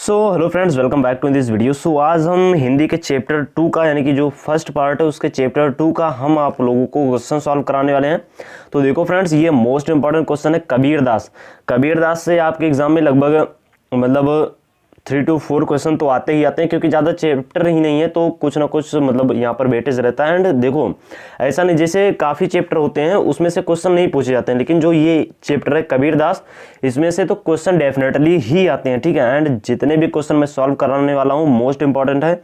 Hello friends, welcome back to this video. आज हम हिंदी के चैप्टर 2 का यानी कि जो फर्स्ट पार्ट है उसके चैप्टर 2 का हम आप लोगों को क्वेश्चन सॉल्व कराने वाले हैं। तो देखो फ्रेंड्स, ये मोस्ट इंपॉर्टेंट क्वेश्चन है कबीरदास से आपके एग्जाम में लगभग 3 to 4 क्वेश्चन तो आते ही आते हैं, क्योंकि ज़्यादा चैप्टर ही नहीं है तो कुछ ना कुछ यहाँ पर वेटेज रहता है। एंड देखो, ऐसा नहीं जैसे काफ़ी चैप्टर होते हैं उसमें से क्वेश्चन नहीं पूछे जाते हैं, लेकिन जो ये चैप्टर है कबीरदास, इसमें से तो क्वेश्चन डेफिनेटली ही आते हैं। ठीक है, एंड जितने भी क्वेश्चन मैं सॉल्व कराने वाला हूँ मोस्ट इंपॉर्टेंट है।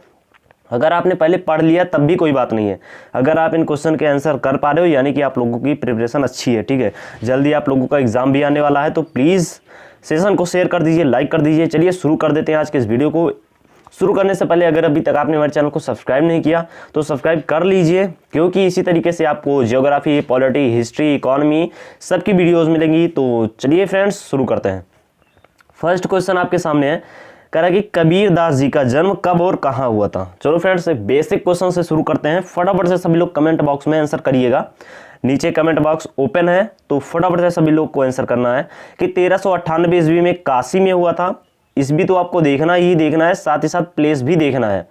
अगर आपने पहले पढ़ लिया तब भी कोई बात नहीं है, अगर आप इन क्वेश्चन के आंसर कर पा रहे हो यानी कि आप लोगों की प्रिपरेशन अच्छी है। ठीक है, जल्दी आप लोगों का एग्जाम भी आने वाला है, तो प्लीज़ सेशन को शेयर कर दीजिए, लाइक कर दीजिए। चलिए शुरू कर देते हैं आज के इस वीडियो को। शुरू करने से पहले अगर अभी तक आपने हमारे चैनल को सब्सक्राइब नहीं किया तो सब्सक्राइब कर लीजिए, क्योंकि इसी तरीके से आपको ज्योग्राफी, पॉलिटी, हिस्ट्री, इकोनॉमी सबकी वीडियोज़ मिलेंगी। तो चलिए फ्रेंड्स शुरू करते हैं। फर्स्ट क्वेश्चन आपके सामने है, कह रहा है कि कबीरदास जी का जन्म कब और कहाँ हुआ था। चलो फ्रेंड्स, बेसिक क्वेश्चन से शुरू करते हैं। फटाफट से सभी लोग कमेंट बॉक्स में आंसर करिएगा। नीचे कमेंट बॉक्स ओपन है तो फटाफट से सभी लोग को आंसर करना है कि 1398 ईस्वी में काशी में हुआ था। ईस्वी तो आपको देखना है, साथ ही साथ प्लेस भी देखना है।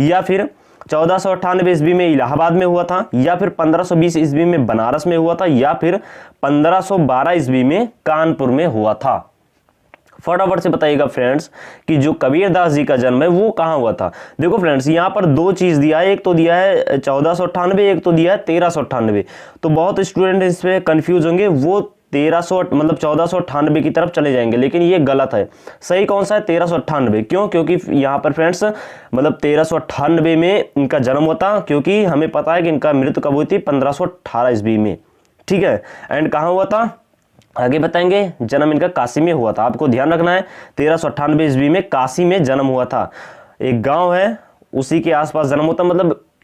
या फिर 1498 ईस्वी में इलाहाबाद में हुआ था, या फिर 1520 ईस्वी में बनारस में हुआ था, या फिर 1512 ईस्वी में कानपुर में हुआ था। फटाफट से बताइएगा फ्रेंड्स कि जो कबीरदास जी का जन्म है वो कहाँ हुआ था। देखो फ्रेंड्स, यहाँ पर दो चीज़ दिया है, एक तो दिया है 1498, एक तो दिया है 1398। तो बहुत स्टूडेंट इस पर कन्फ्यूज होंगे, वो 1498 की तरफ चले जाएंगे, लेकिन ये गलत है। सही कौन सा है? 1398। क्यों? क्योंकि यहाँ पर फ्रेंड्स 1398 में इनका जन्म हुआ था, क्योंकि हमें पता है कि इनका मृत्यु कब हुई थी, 1518 ईस्वी में। ठीक है, एंड कहाँ हुआ था आगे बताएंगे। जन्म इनका काशी में हुआ था, आपको ध्यान रखना है। 1398 ईस्वी में काशी में जन्म हुआ था। एक गांव है उसी के आसपास जन्म होता,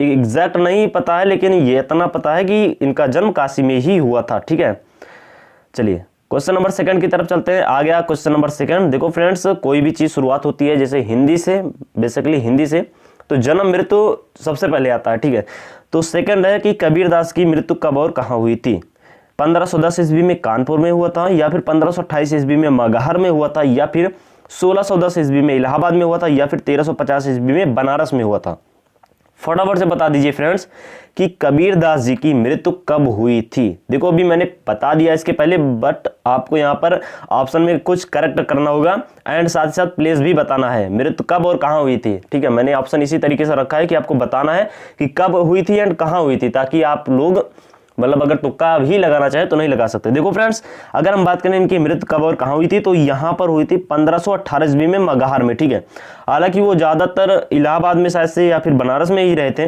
एग्जैक्ट नहीं पता है, लेकिन ये इतना पता है कि इनका जन्म काशी में ही हुआ था। ठीक है, चलिए क्वेश्चन नंबर सेकंड की तरफ चलते हैं। आ गया क्वेश्चन नंबर सेकंड। देखो फ्रेंड्स, कोई भी चीज़ शुरुआत होती है जैसे हिंदी से, बेसिकली हिंदी से, तो जन्म मृत्यु सबसे पहले आता है। ठीक है, तो सेकंड है कि कबीरदास की मृत्यु कब और कहाँ हुई थी। 1510 ईस्वी में कानपुर में हुआ था, या फिर 1528 ईस्वी में मगहर में हुआ था, या फिर 1610 ईस्वी में इलाहाबाद में हुआ था, या फिर 1350 ईस्वी में बनारस में हुआ था। फटाफट से बता दीजिए फ्रेंड्स कि कबीरदास जी की मृत्यु कब हुई थी। देखो अभी मैंने बता दिया इसके पहले, बट आपको यहाँ पर ऑप्शन में कुछ करेक्ट करना होगा, एंड साथ ही साथ प्लेस भी बताना है, मृत्यु कब और कहाँ हुई थी। ठीक है, मैंने ऑप्शन इसी तरीके से रखा है कि आपको बताना है कि कब हुई थी एंड कहाँ हुई थी, ताकि आप लोग अगर तुक्का भी लगाना चाहे तो नहीं लगा सकते। देखो फ्रेंड्स, अगर हम बात करें इनकी मृत्यु कब और कहाँ हुई थी, तो यहाँ पर हुई थी 1518 ईस्वी में मगहर में। ठीक है, हालांकि वो ज़्यादातर इलाहाबाद में शायद से या फिर बनारस में ही रहे थे,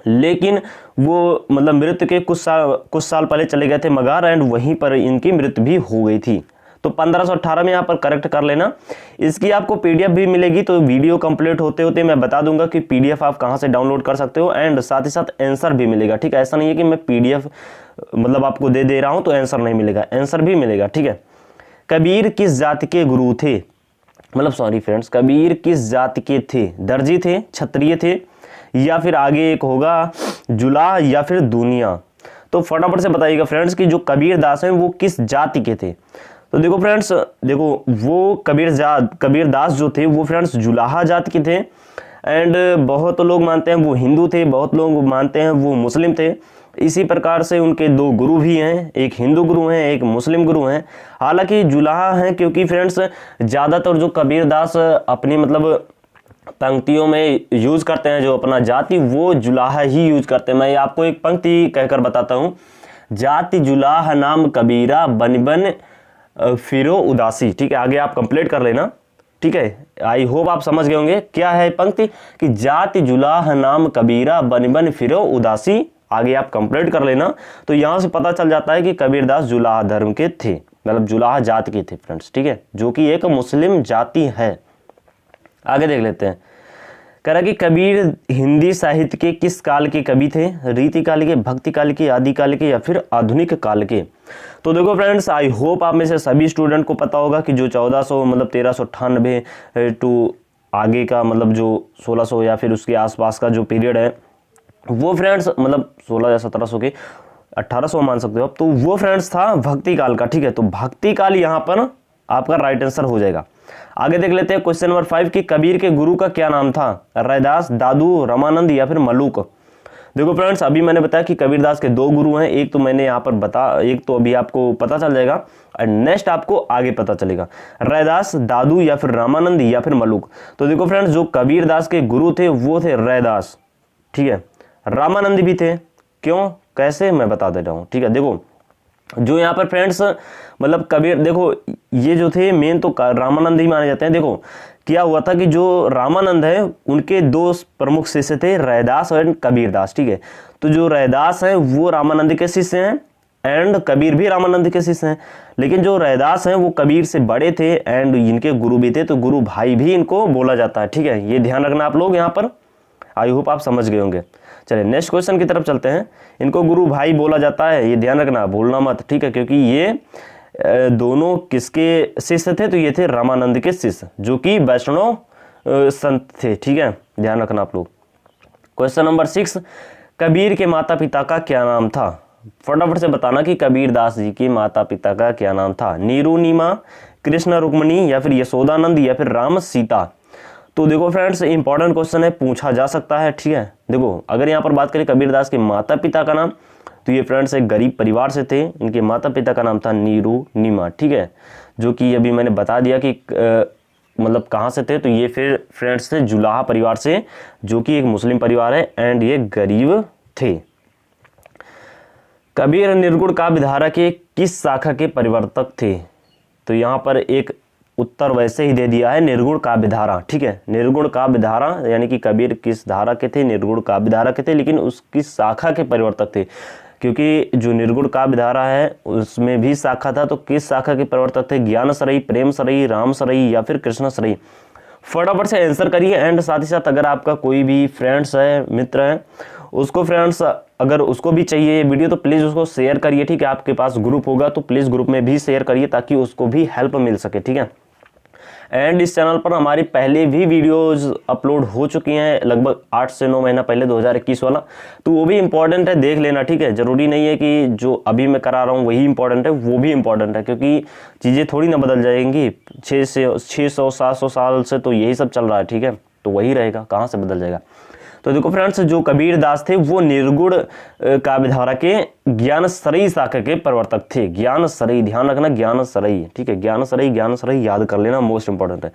लेकिन वो मृत्यु के कुछ साल पहले चले गए थे मगहर, एंड वहीं पर इनकी मृत्यु भी हो गई थी। तो 1518 में यहाँ पर करेक्ट कर लेना। इसकी आपको पीडीएफ भी मिलेगी, तो वीडियो कंप्लीट होते होते मैं बता दूंगा कि पीडीएफ आप कहाँ से डाउनलोड कर सकते हो, एंड साथ ही साथ आंसर भी मिलेगा। ठीक है, ऐसा नहीं है कि मैं पीडीएफ आपको दे रहा हूँ तो आंसर नहीं मिलेगा, आंसर भी मिलेगा। ठीक है, कबीर किस जाति के गुरु थे, कबीर किस जाति के थे? दर्जी थे, क्षत्रिय थे, या फिर आगे एक होगा जुलाह, या फिर दूनिया। तो फटाफट से बताइएगा फ्रेंड्स कि जो कबीरदास हैं वो किस जाति के थे। तो देखो फ्रेंड्स, वो कबीरदास जो थे वो फ्रेंड्स जुलाहा जाति के थे, एंड बहुत लोग मानते हैं वो हिंदू थे, बहुत लोग मानते हैं वो मुस्लिम थे। इसी प्रकार से उनके दो गुरु भी हैं, एक हिंदू गुरु हैं, एक मुस्लिम गुरु हैं। हालांकि जुलाहा हैं, क्योंकि फ्रेंड्स ज़्यादातर जो कबीरदास अपनी पंक्तियों में यूज करते हैं, जो अपना जाति, वो जुलाहा ही यूज करते हैं। मैं आपको एक पंक्ति कहकर बताता हूँ, जाति जुलाह नाम कबीरा बन बन फिरो उदासी। ठीक है, आगे आप कंप्लीट कर लेना। ठीक है, आई होप आप समझ गए होंगे क्या है पंक्ति, कि जाति जुलाह नाम कबीरा बन बन फिरो उदासी। आगे आप कंप्लीट कर लेना, तो यहाँ से पता चल जाता है कि कबीरदास जुलाह धर्म के थे, जुलाह जाति के थे फ्रेंड्स। ठीक है, जो कि एक मुस्लिम जाति है। आगे देख लेते हैं। कह रहा कि कबीर हिंदी साहित्य के किस काल के कवि थे? रीति काल के, भक्ति काल के, आदि काल के, या फिर आधुनिक काल के? तो देखो फ्रेंड्स, आई होप आप में से सभी स्टूडेंट को पता होगा कि जो 1398 टू आगे का जो 1600 या फिर उसके आसपास का जो पीरियड है, वो फ्रेंड्स 16 या 1700 के 1800 मान सकते हो आप, तो वो फ्रेंड्स था भक्ति काल का। ठीक है, तो भक्ति काल यहाँ पर आपका राइट आंसर हो जाएगा। आगे देख लेते हैं क्वेश्चन नंबर 5 कि कबीर के गुरु का क्या नाम था, रैदास, दादू, रामानंद या फिर मलूक। देखो फ्रेंड्स, अभी मैंने बताया कि कबीरदास के 2 गुरु हैं, एक तो मैंने यहाँ पर एक तो अभी आपको पता चल जाएगा और नेक्स्ट आपको आगे पता चलेगा, रैदास, दादू या फिर रामानंद या फिर मलूक। तो देखो फ्रेंड्स, जो कबीरदास के गुरु थे वो थे रैदास, ठीक है, रामानंद भी थे। क्यों, कैसे, मैं बता दे रहा हूँ, ठीक है। देखो जो यहाँ पर फ्रेंड्स मतलब कबीर, देखो ये जो थे मेन तो रामानंद ही माने जाते हैं। देखो क्या हुआ था कि जो रामानंद है उनके 2 प्रमुख शिष्य थे, रैदास और कबीरदास, ठीक है। तो जो रैदास है वो रामानंद के शिष्य हैं एंड कबीर भी रामानंद के शिष्य हैं, लेकिन जो रैदास हैं वो कबीर से बड़े थे एंड इनके गुरु भी थे, तो गुरु भाई भी इनको बोला जाता है, ठीक है। ये ध्यान रखना आप लोग यहाँ पर, आई होप आप समझ गए होंगे। चलिए नेक्स्ट क्वेश्चन की तरफ चलते हैं। इनको गुरु भाई बोला जाता है, ये ध्यान रखना, भूलना मत, ठीक है, क्योंकि ये दोनों किसके शिष्य थे, तो ये थे रामानंद के शिष्य जो कि वैष्णव संत थे, ठीक है, ध्यान रखना आप लोग। क्वेश्चन नंबर 6, कबीर के माता पिता का क्या नाम था। फटाफट से बताना कि कबीरदास जी के माता पिता का क्या नाम था, नीरू नीमा, कृष्ण रुक्मणी या फिर यशोदानंद या फिर राम सीता। तो देखो फ्रेंड्स, इंपॉर्टेंट क्वेश्चन है, पूछा जा सकता है, ठीक है। देखो अगर यहाँ पर बात करें कबीरदास के माता पिता का नाम, तो ये फ्रेंड्स एक गरीब परिवार से थे, इनके माता पिता का नाम था नीरू नीमा, ठीक है, जो कि अभी मैंने बता दिया कि मतलब कहाँ से थे, तो ये फिर फ्रेंड्स थे जुलाहा परिवार से, जो कि एक मुस्लिम परिवार है एंड ये गरीब थे। कबीर निर्गुण काव्य धारा के किस शाखा के परिवर्तक थे। तो यहाँ पर एक उत्तर वैसे ही दे दिया है, निर्गुण काव्य धारा, ठीक है, निर्गुण काव्य धारा, यानी कि कबीर किस धारा के थे, निर्गुण काव्य धारा के थे, लेकिन उसकी शाखा के परिवर्तक थे, क्योंकि जो निर्गुण काव्य धारा है उसमें भी शाखा था, तो किस शाखा के परिवर्तक थे, ज्ञान सरई, प्रेम सरई, राम सरई या फिर कृष्ण सरई। फटाफट से आंसर करिए एंड साथ ही साथ अगर आपका कोई भी फ्रेंड्स है, मित्र है, उसको फ्रेंड्स अगर उसको भी चाहिए ये वीडियो तो प्लीज़ उसको शेयर करिए, ठीक है। आपके पास ग्रुप होगा तो प्लीज़ ग्रुप में भी शेयर करिए ताकि उसको भी हेल्प मिल सके, ठीक है। एंड इस चैनल पर हमारी पहले भी वीडियोस अपलोड हो चुकी हैं लगभग 8 से 9 महीना पहले 2021 वाला, तो वो भी इंपॉर्टेंट है, देख लेना, ठीक है। जरूरी नहीं है कि जो अभी मैं करा रहा हूँ वही इंपॉर्टेंट है, वो भी इंपॉर्टेंट है, क्योंकि चीज़ें थोड़ी ना बदल जाएंगी। 600-700 साल से तो यही सब चल रहा है, ठीक है, तो वही रहेगा, कहाँ से बदल जाएगा। तो देखो फ्रेंड्स, जो कबीरदास थे वो निर्गुण काव्य धारा के ज्ञान सरई शाखा के प्रवर्तक थे। ज्ञान सरई, ध्यान रखना, ज्ञान सरई, ठीक है, ज्ञान सरई याद कर लेना, मोस्ट इंपॉर्टेंट है।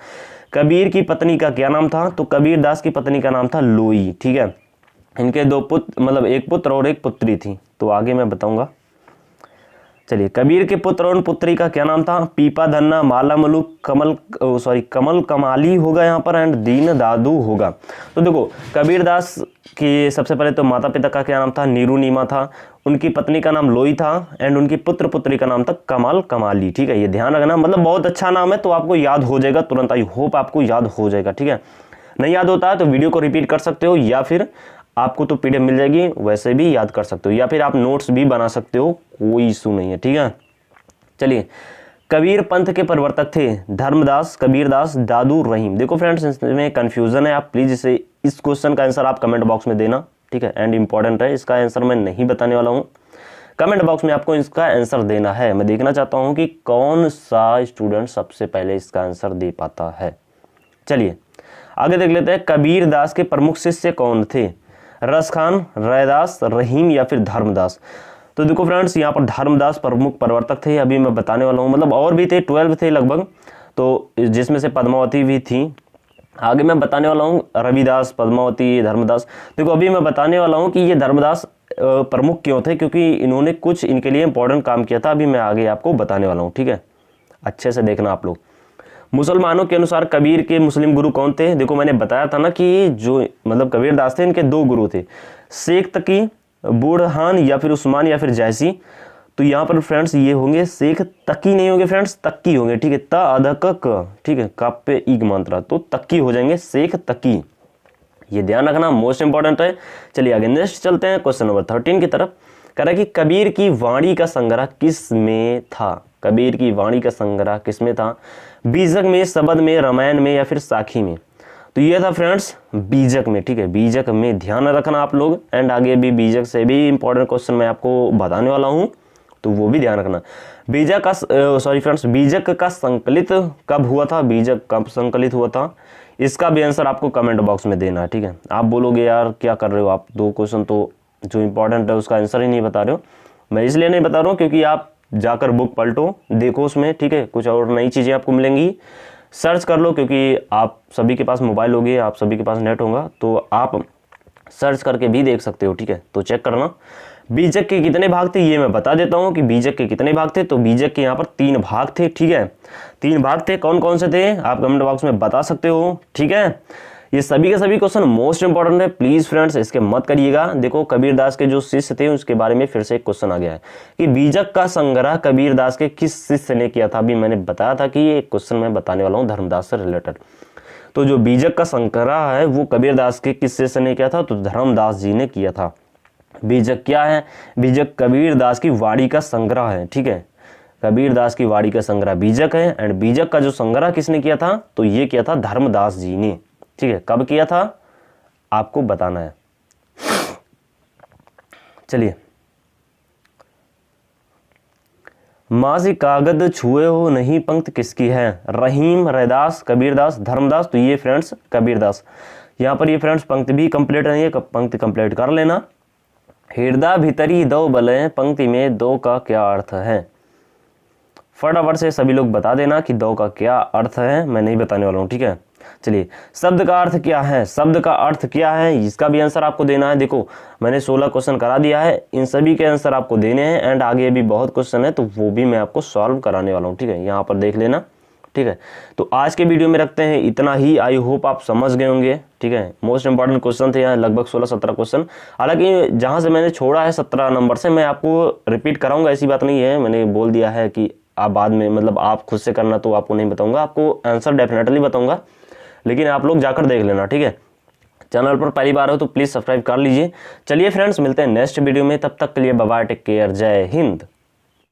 कबीर की पत्नी का क्या नाम था, तो कबीरदास की पत्नी का नाम था लोई, ठीक है। इनके 2 पुत्र, मतलब एक पुत्र और एक पुत्री थी, तो आगे मैं बताऊंगा। चलिए, कबीर के पुत्र और पुत्री का क्या नाम था, पीपा धन्ना, माला मलुक, कमल कमाली होगा यहाँ पर एंड दीन दादू होगा। तो देखो कबीरदास की सबसे पहले तो माता पिता का क्या नाम था, नीरू नीमा था, उनकी पत्नी का नाम लोई था एंड उनकी पुत्र पुत्री का नाम था कमल कमाली, ठीक है, ये ध्यान रखना, मतलब बहुत अच्छा नाम है, तो आपको याद हो जाएगा तुरंत, आई होप आपको याद हो जाएगा, ठीक है। नहीं याद होता है तो वीडियो को रिपीट कर सकते हो या फिर आपको तो पीडीएफ मिल जाएगी, वैसे भी याद कर सकते हो या फिर आप नोट्स भी बना सकते हो, कोई इशू नहीं है, ठीक है। चलिए, कबीर पंथ के प्रवर्तक थे धर्मदास, कबीरदास, दादू, रहीम। देखो फ्रेंड्स, इसमें कंफ्यूजन है, आप प्लीज इस क्वेश्चन का आंसर आप कमेंट बॉक्स में देना, ठीक है, एंड इंपॉर्टेंट है, इसका आंसर मैं नहीं बताने वाला हूँ, कमेंट बॉक्स में आपको इसका आंसर देना है। मैं देखना चाहता हूँ कि कौन सा स्टूडेंट सबसे पहले इसका आंसर दे पाता है। चलिए आगे देख लेते हैं, कबीरदास के प्रमुख शिष्य कौन थे, रसखान, रैदास, रहीम या फिर धर्मदास। तो देखो फ्रेंड्स, यहाँ पर धर्मदास प्रमुख प्रवर्तक थे, अभी मैं बताने वाला हूँ, मतलब और भी थे, 12 थे लगभग, तो जिसमें से पद्मावती भी थी, आगे मैं बताने वाला हूँ रविदास, पद्मावती, धर्मदास। देखो अभी मैं बताने वाला हूँ कि ये धर्मदास प्रमुख क्यों थे, क्योंकि इन्होंने कुछ इनके लिए इंपॉर्टेंट काम किया था, अभी मैं आगे आपको बताने वाला हूँ, ठीक है, अच्छे से देखना आप लोग। मुसलमानों के अनुसार कबीर के मुस्लिम गुरु कौन थे, देखो मैंने बताया था ना कि जो मतलब कबीरदास थे, इनके 2 गुरु थे, शेख तकी, बूढ़हान या फिर उस्मान या फिर जैसी। तो यहाँ पर फ्रेंड्स ये होंगे शेख तकी नहीं होंगे फ्रेंड्स, तक्की होंगे, ठीक है, त अध क, ठीक है, कप पे ईग मात्रा, तो तक्की हो जाएंगे, शेख तकी, ये ध्यान रखना, मोस्ट इंपॉर्टेंट है। चलिए आगे नेक्स्ट चलते हैं क्वेश्चन नंबर 13 की तरफ। कह रहा है कि कबीर की वाणी का संग्रह किस में था, कबीर की वाणी का संग्रह किस में था, बीजक में, शबद में, रामायण में या फिर साखी में। तो ये था फ्रेंड्स बीजक में, ठीक है, बीजक में ध्यान रखना आप लोग, एंड आगे भी बीजक से भी इंपॉर्टेंट क्वेश्चन मैं आपको बताने वाला हूँ, तो वो भी ध्यान रखना। बीजक का सॉरी फ्रेंड्स, बीजक का संकलित कब हुआ था, बीजक कब संकलित हुआ था, इसका भी आंसर आपको कमेंट बॉक्स में देना है। ठीक है, आप बोलोगे यार क्या कर रहे हो आप, 2 क्वेश्चन तो जो इंपॉर्टेंट है उसका आंसर ही नहीं बता रहे हो। मैं इसलिए नहीं बता रहा हूँ क्योंकि आप जाकर बुक पलटो, देखो उसमें, ठीक है, कुछ और नई चीज़ें आपको मिलेंगी। सर्च कर लो, क्योंकि आप सभी के पास मोबाइल होगी, आप सभी के पास नेट होगा, तो आप सर्च करके भी देख सकते हो। ठीक है, तो चेक करना। बीजक के कितने भाग थे ये मैं बता देता हूँ कि बीजक के कितने भाग थे। तो बीजक के यहाँ पर 3 भाग थे। ठीक है, 3 भाग थे। कौन कौन से थे आप कमेंट बॉक्स में बता सकते हो। ठीक है, ये सभी के सभी क्वेश्चन मोस्ट इंपॉर्टेंट है, प्लीज फ्रेंड्स इसके मत करिएगा। देखो कबीरदास के जो शिष्य थे उसके बारे में फिर से एक क्वेश्चन आ गया है कि बीजक का संग्रह कबीरदास के किस शिष्य ने किया था। अभी मैंने बताया था कि ये क्वेश्चन मैं बताने वाला हूँ धर्मदास से रिलेटेड। तो जो बीजक का संग्रह है वो कबीरदास के किस शिष्य ने किया था, तो धर्मदास जी ने किया था। बीजक क्या है, बीजक कबीरदास की वाणी का संग्रह है। ठीक है, कबीरदास की वाणी का संग्रह बीजक है। एंड बीजक का जो संग्रह किसने किया था, तो ये किया था धर्मदास जी ने। ठीक है, कब किया था आपको बताना है। चलिए, माज़ी कागद छुए हो नहीं पंक्ति किसकी है, रहीम, रैदास, कबीरदास, धर्मदास। तो ये फ्रेंड्स कबीरदास। यहाँ पर ये फ्रेंड्स पंक्ति भी कंप्लीट नहीं है, पंक्ति कंप्लीट कर लेना। हृदय भीतरी दो बले, पंक्ति में दो का क्या अर्थ है, फटाफट से सभी लोग बता देना कि दो का क्या अर्थ है, मैं नहीं बताने वाला हूँ। ठीक है, चलिए, शब्द का अर्थ क्या है, शब्द का अर्थ क्या है, इसका भी आंसर आपको देना है। देखो मैंने 16 क्वेश्चन करा दिया है, इन सभी के आंसर आपको देने हैं। एंड आगे भी बहुत क्वेश्चन है तो वो भी मैं आपको सॉल्व कराने वाला हूँ। ठीक है, यहाँ पर देख लेना। ठीक है, तो आज के वीडियो में रखते हैं इतना ही। आई होप आप समझ गए होंगे। ठीक है, मोस्ट इंपॉर्टेंट क्वेश्चन थे यहाँ, लगभग 16-17 क्वेश्चन। हालांकि जहाँ से मैंने छोड़ा है 17 नंबर से मैं आपको रिपीट कराऊंगा, ऐसी बात नहीं है। मैंने बोल दिया है कि आप बाद में मतलब आप खुद से करना, तो आपको नहीं बताऊंगा, आपको आंसर डेफिनेटली बताऊंगा, लेकिन आप लोग जाकर देख लेना। ठीक है, चैनल पर पहली बार हो तो प्लीज़ सब्सक्राइब कर लीजिए। चलिए फ्रेंड्स, मिलते हैं नेक्स्ट वीडियो में, तब तक के लिए बाय बाय, टेक केयर, जय हिंद।